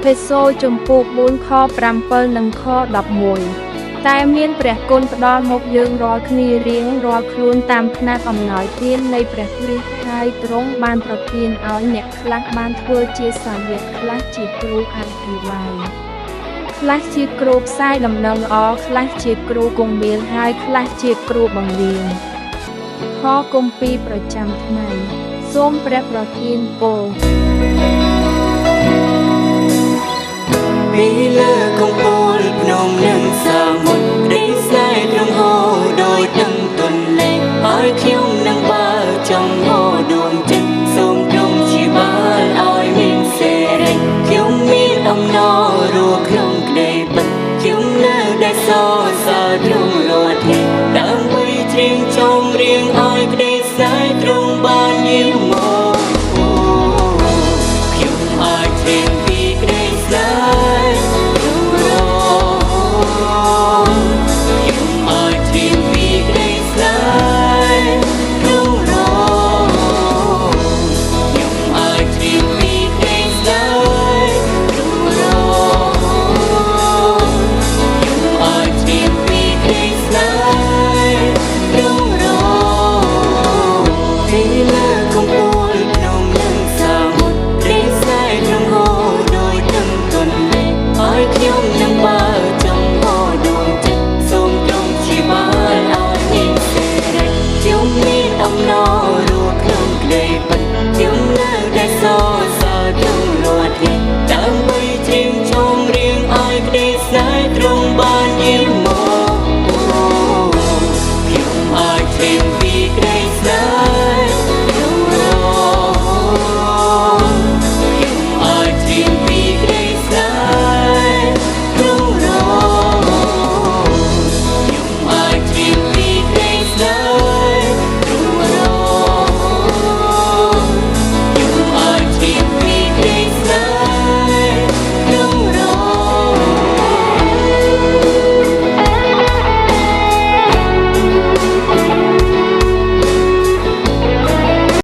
ភេសូជំពូក4ខ7និងខ11តែមានព្រះគុណផ្ដល់មកយើងរាល់គ្នារៀងរាល់ខ្លួនតាមផ្នែកអំណោយទាននៃព្រះគ្រីស្ទហើយទ្រង់បានប្រទានឲ្យអ្នកខ្លះបានធ្វើជាសាវកខ្លះជាគ្រូអភិបាលខ្លះជាគ្រូផ្សាយដំណឹងល្អខ្លះជាគ្រូគង្វាលហើយខ្លះជាគ្រូបង្រៀនខគម្ពីរប្រចាំថ្ងៃសូមព្រះប្រទានពរពីលើកំពូលភ្នំនិងសមុទ្រក្តីស្នេហ៍ទ្រង់ហូរដោយទឹកទន្លេហើយខ្ញុំ